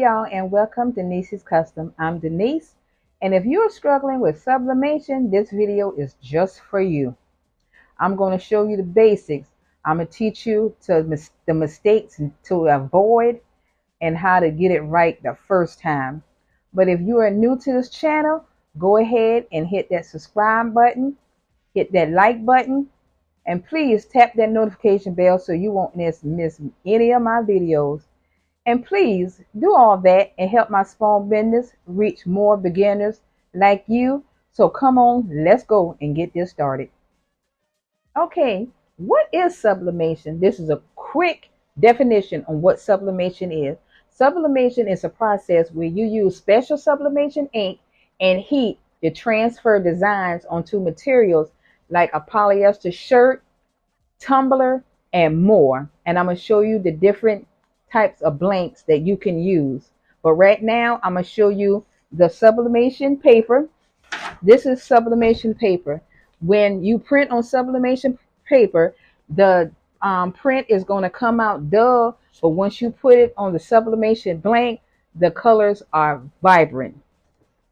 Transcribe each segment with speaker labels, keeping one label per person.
Speaker 1: y'all, and welcome to Denise's Custom. I'm Denise, and if you're struggling with sublimation, this video is just for you. I'm going to show you the basics. I'm going to teach you the mistakes to avoid and how to get it right the first time. But if you are new to this channel, go ahead and hit that subscribe button, hit that like button, and please tap that notification bell so you won't miss any of my videos. And please do all that and help my small business reach more beginners like you. So come on, let's go and get this started. Okay, what is sublimation? This is a quick definition on what sublimation is. Sublimation is a process where you use special sublimation ink and heat to transfer designs onto materials like a polyester shirt, tumbler, and more. And I'm going to show you the different types of blanks that you can use. But right now, I'm going to show you the sublimation paper. This is sublimation paper. When you print on sublimation paper, the print is going to come out dull, but once you put it on the sublimation blank, the colors are vibrant.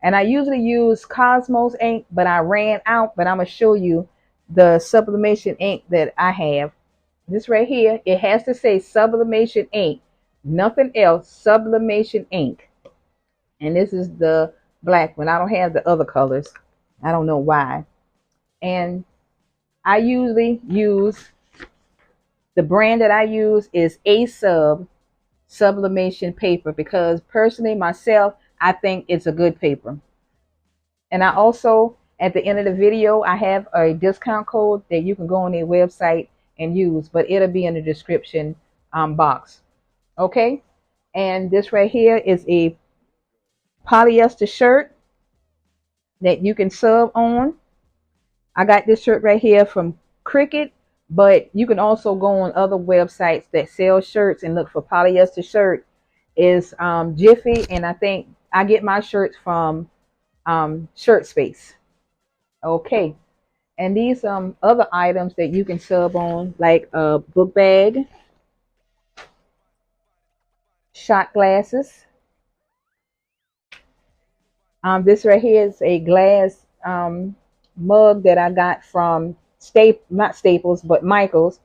Speaker 1: And I usually use Cosmos ink, but I ran out. But I'm going to show you the sublimation ink that I have. This right here, it has to say sublimation ink, nothing else, sublimation ink. And this is the black one. I don't have the other colors. I don't know why. And I usually use, the brand that I use is sublimation paper, because personally myself, I think it's a good paper. And I also, at the end of the video, I have a discount code that you can go on their website and use, but it'll be in the description box. Okay, and this right here is a polyester shirt that you can sub on. I got this shirt right here from Cricut, but you can also go on other websites that sell shirts and look for polyester shirt. Is Jiffy, and I think I get my shirts from Shirt Space. Okay, and these other items that you can sub on, like a book bag, shot glasses. This right here is a glass mug that I got from not Staples, but Michaels.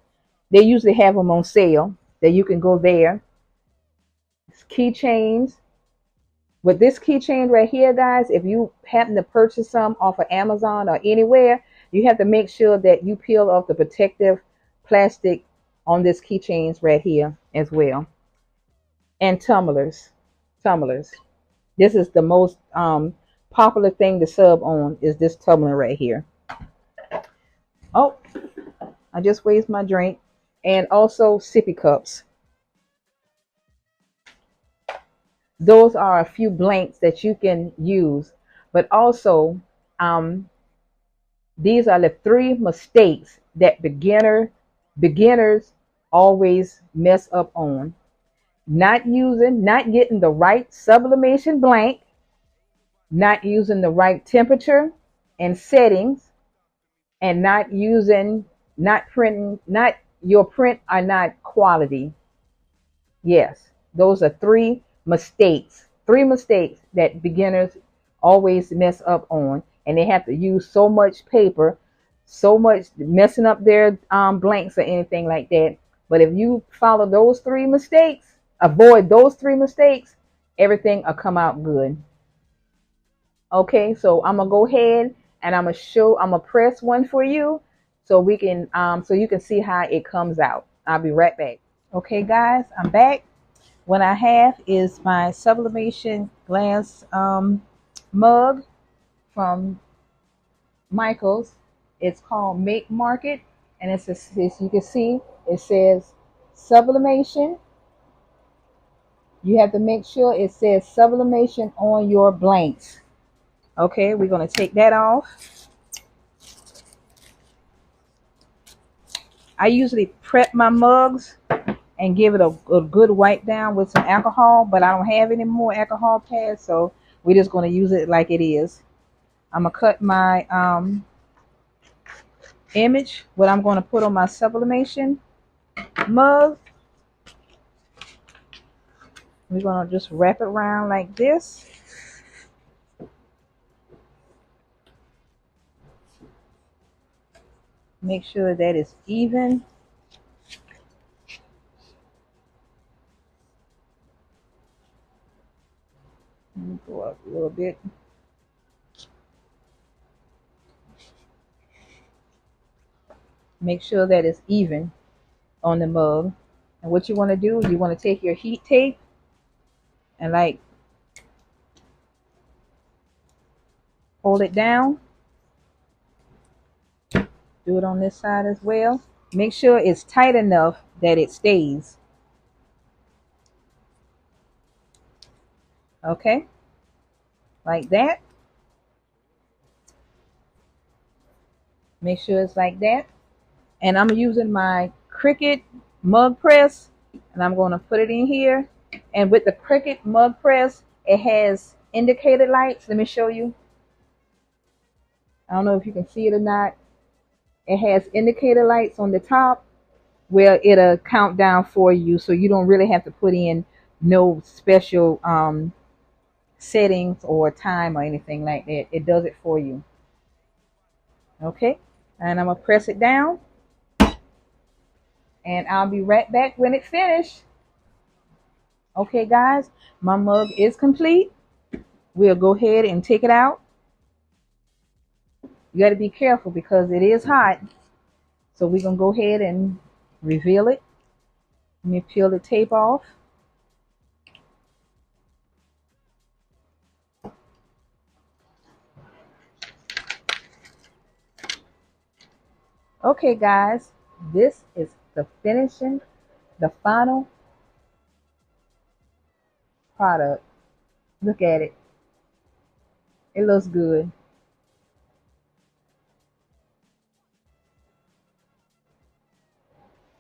Speaker 1: They usually have them on sale that you can go there. Keychains. With this keychain right here, guys, if you happen to purchase some off of Amazon or anywhere, you have to make sure that you peel off the protective plastic on this keychains right here as well. And tumblers. This is the most popular thing to sub on, is this tumbler right here. Oh, I just wasted my drink. And also sippy cups. Those are a few blanks that you can use. But also, these are the 3 mistakes that beginners always mess up on. Not getting the right sublimation blank, not using the right temperature and settings, and your print are not quality. Yes, those are 3 mistakes that beginners always mess up on, and they have to use so much paper, so much messing up their blanks or anything like that. But if you follow those 3 mistakes, avoid those 3 mistakes, everything will come out good. Okay, so I'm gonna go ahead and I'm gonna press one for you so we can so you can see how it comes out. I'll be right back. Okay guys, I'm back. What I have is my sublimation glass mug from Michaels. It's called Make Market, and it's as you can see, it says sublimation. You have to make sure it says sublimation on your blanks. Okay, we're going to take that off. I usually prep my mugs and give it a good wipe down with some alcohol, but I don't have any more alcohol pads, so we're just going to use it like it is. I'm going to cut my image, what I'm going to put on my sublimation mug. We're going to just wrap it around like this. Make sure that it's even. Let me go up a little bit. Make sure that it's even on the mug. And what you want to do, you want to take your heat tape and like hold it down. Do it on this side as well. Make sure it's tight enough that it stays. Okay, like that. Make sure it's like that. And I'm using my Cricut mug press, and I'm going to put it in here. And with the Cricut mug press, it has indicator lights. Let me show you. I don't know if you can see it or not. It has indicator lights on the top where it'll count down for you, so you don't really have to put in no special settings or time or anything like that. It does it for you. Okay, and I'm gonna press it down, and I'll be right back when it's finished. Okay guys, my mug is complete. We'll go ahead and take it out. You got to be careful because it is hot, so we're gonna go ahead and reveal it. Let me peel the tape off. Okay guys, this is the final product. Look at it. It looks good.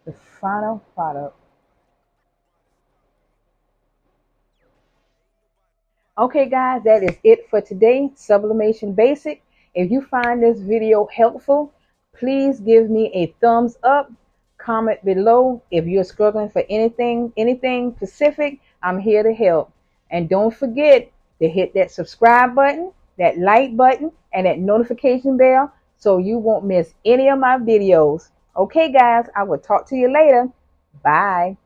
Speaker 1: The final product. Okay guys, that is it for today. Sublimation Basic. If you find this video helpful, please give me a thumbs up. Comment below if you're struggling for anything specific. I'm here to help. And don't forget to hit that subscribe button, that like button, and that notification bell so you won't miss any of my videos. Okay guys, I will talk to you later. Bye.